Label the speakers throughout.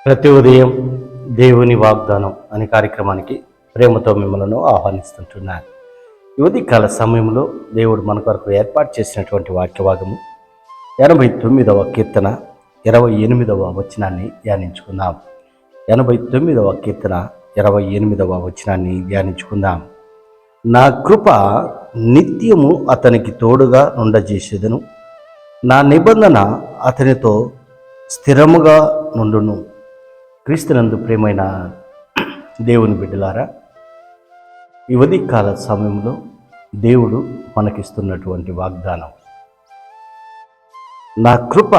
Speaker 1: ప్రతి ఉదయం దేవుని వాగ్దానం అనే కార్యక్రమానికి ప్రేమతో మిమ్మల్ని ఆహ్వానిస్తుంటున్నాను. ఈ ఉదయకాల సమయంలో దేవుడు మన కొరకు ఏర్పాటు చేసినటువంటి వాక్యభాగము 89వ కీర్తన 28వ వచనాన్ని ధ్యానించుకుందాం. 89వ కీర్తన 28వ వచనాన్ని ధ్యానించుకుందాం. నా కృప నిత్యము అతనికి తోడుగా నుండజేసేదను, నా నిబంధన అతనితో స్థిరముగా నుండును. క్రీస్తునందు ప్రియమైన దేవుని బిడ్డలారా, ఈ ఉదయకాల సమయంలో దేవుడు మనకిస్తున్నటువంటి వాగ్దానం, నా కృప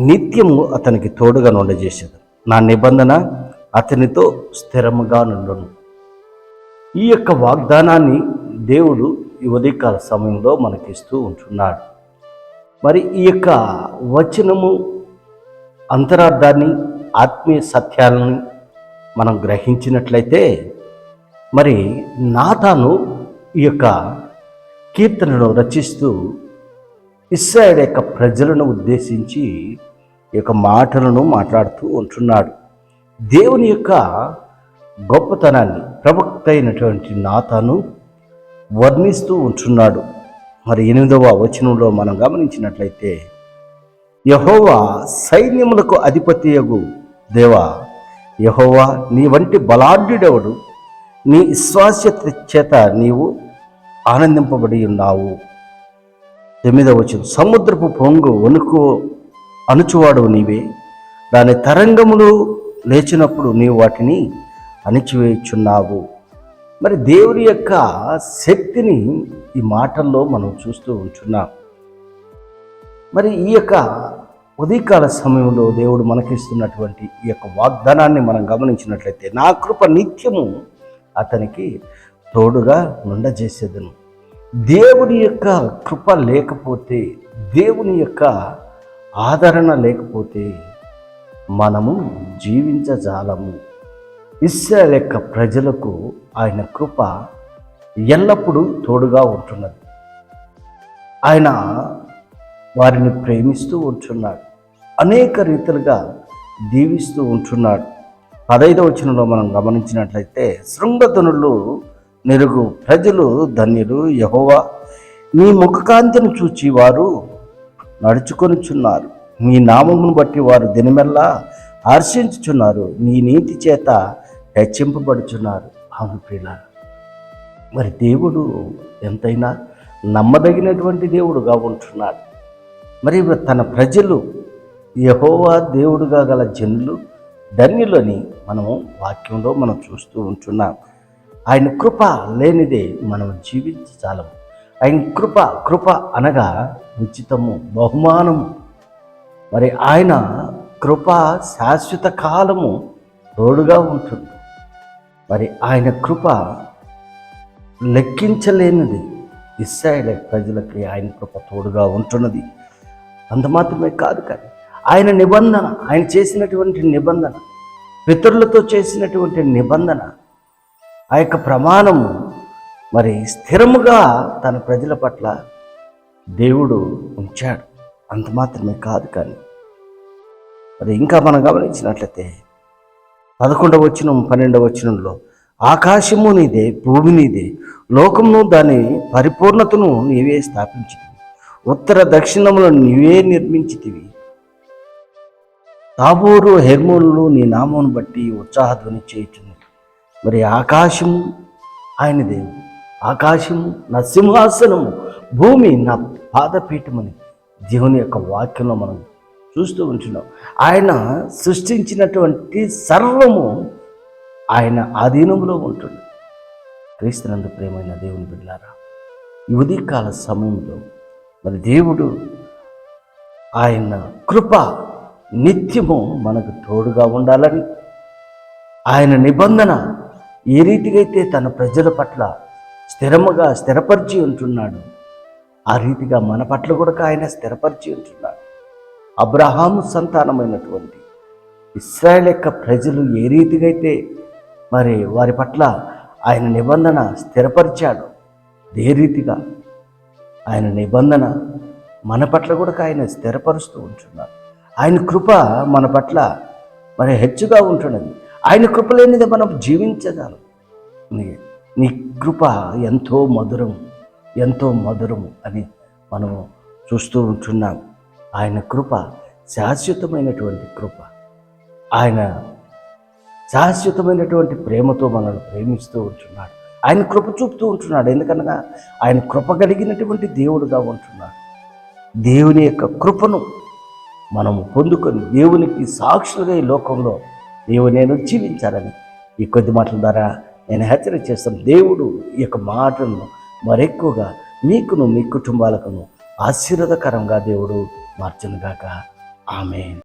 Speaker 1: నిత్యము అతనికి తోడుగా నుండజేసేది, నా నిబంధన అతనితో స్థిరముగా నుండును. ఈ యొక్క వాగ్దానాన్ని దేవుడు ఈ ఉదయకాల సమయంలో మనకిస్తూ ఉంటున్నాడు. మరి ఈ యొక్క వచనము అంతరార్థాన్ని, ఆత్మీయ సత్యాలను మనం గ్రహించినట్లయితే, మరి నాతాను ఈ యొక్క కీర్తనను రచిస్తూ ఇశ్రాయేలు యొక్క ప్రజలను ఉద్దేశించి ఈ యొక్క మాటలను మాట్లాడుతూ ఉంటున్నాడు. దేవుని యొక్క గొప్పతనాన్ని ప్రవక్త అయినటువంటి నాతాను వర్ణిస్తూ ఉంటున్నాడు. మరి 8వ వచనంలో మనం గమనించినట్లయితే, యెహోవా సైన్యములకు అధిపతియగు దేవా, యెహోవా నీ వంటి బలాఢ్యుడెవడు, నీ విశ్వాస్యత చేత నీవు ఆనందింపబడి ఉన్నావు. 9వ వచనం, సముద్రపు పొంగు వణుకు అణుచువాడు నీవే, దాని తరంగములు లేచినప్పుడు నీవు వాటిని అణిచివేయుచున్నావు. మరి దేవుని యొక్క శక్తిని ఈ మాటల్లో మనం చూస్తూ ఉంటున్నాం. మరి ఈ యొక్క ఉదయకాల సమయంలో దేవుడు మనకిస్తున్నటువంటి ఈ యొక్క వాగ్దానాన్ని మనం గమనించినట్లయితే, నా కృప నిత్యము అతనికి తోడుగా నుండజేసేదను. దేవుని యొక్క కృప లేకపోతే, దేవుని యొక్క ఆదరణ లేకపోతే మనము జీవించజాలము. ఇశ్రాయేలు యొక్క ప్రజలకు ఆయన కృప ఎల్లప్పుడూ తోడుగా ఉంటున్నది. ఆయన వారిని ప్రేమిస్తూ ఉంటున్నాడు, అనేక రీతిలుగా దీవిస్తూ ఉంటున్నాడు. 15వ వచనంలో మనం గమనించినట్లయితే, శృంగధనులు నెరుగు ప్రజలు ధన్యులు, యెహోవా నీ ముఖకాంతిని చూచి వారు నడుచుకొనుచున్నారు, నీ నామమును బట్టి వారు దినమెల్లా హర్షించుచున్నారు, నీ నీతి చేత హెచ్చింపబడుచున్నారు. అవును ప్రియులారా, మరి దేవుడు ఎంతైనా నమ్మదగినటువంటి దేవుడుగా ఉంటున్నాడు. మరి తన ప్రజలు యెహోవా దేవుడుగా గల జనులు ధన్యులని మనము వాక్యంలో మనం చూస్తూ ఉంటున్నాం. ఆయన కృప లేనిదే మనం జీవించజాలము. ఆయన కృప అనగా ఉచితము, బహుమానము. మరి ఆయన కృప శాశ్వత కాలము తోడుగా ఉంటుంది. మరి ఆయన కృప లెక్కించలేనిది. ఇశ్రాయేలు ప్రజలకి ఆయన కృప తోడుగా ఉంటున్నది. అంత మాత్రమే కాదు, కానీ ఆయన నిబంధన, ఆయన చేసినటువంటి నిబంధన, పితరులతో చేసినటువంటి నిబంధన, ఆ యొక్క ప్రమాణము మరి స్థిరముగా తన ప్రజల పట్ల దేవుడు ఉంచాడు. అంత మాత్రమే కాదు, కానీ మరి ఇంకా మనం గమనించినట్లయితే 11వ వచనం 12వ వచనంలో, ఆకాశము నీదే, భూమి నీదే, లోకమును దాని పరిపూర్ణతను నీవే స్థాపించితివి, ఉత్తర దక్షిణములను నీవే నిర్మించితివి, తాబోరు హెర్మోనులు నీ నామమును బట్టి ఉత్సాహధ్వని చేయుచుంది. మరి ఆకాశము ఆయనదే, ఆకాశము నా సింహాసనము, భూమి నా పాదపీఠమని దేవుని యొక్క వాక్యంలో మనం చూస్తూ ఉంటున్నాం. ఆయన సృష్టించినటువంటి సర్వము ఆయన ఆధీనంలో ఉంటుంది. క్రీస్తునందు ప్రియమైన దేవుని బిడ్డలారా, ఈ ఉదయకాల సమయంలో మరి దేవుడు ఆయన కృప నిత్యము మనకు తోడుగా ఉండాలని, ఆయన నిబంధన ఏ రీతిగా అయితే తన ప్రజల పట్ల స్థిరపరిచి ఉంటున్నాడు, ఆ రీతిగా మన పట్ల కూడా ఆయన స్థిరపరిచి ఉంటున్నాడు. అబ్రహాము సంతానమైనటువంటి ఇశ్రాయేలు యొక్క ప్రజలు ఏ రీతిగా అయితే మరి వారి పట్ల ఆయన నిబంధన స్థిరపరిచాడు, అదే రీతిగా ఆయన నిబంధన మన పట్ల కూడా ఆయన స్థిరపరుస్తూ ఉంటున్నాడు. ఆయన కృప మన పట్ల మరి హెచ్చుగా ఉంటున్నది. ఆయన కృప లేనిదే మనం జీవించగలం. నీ కృప ఎంతో మధురం, ఎంతో మధురము అని మనము చూస్తూ ఉంటున్నాం. ఆయన కృప శాశ్వతమైనటువంటి కృప. ఆయన శాశ్వతమైనటువంటి ప్రేమతో మనల్ని ప్రేమిస్తూ ఉంటున్నాడు. ఆయన కృప చూపుతూ ఉంటున్నాడు. ఎందుకనగా ఆయన కృప కలిగినటువంటి దేవుడుగా ఉంటున్నాడు. దేవుని యొక్క కృపను మనము పొందుకొని దేవునికి సాక్షులుగా ఈ లోకంలో నేను జీవించాలని ఈ కొద్ది మాటల ద్వారా నేను హెచ్చరిక చేస్తాను. దేవుడు ఈ యొక్క మాటలను మరెక్కువగా మీకును మీ కుటుంబాలకును ఆశీర్వాదకరంగా దేవుడు మార్చునుగాక. ఆమేన్.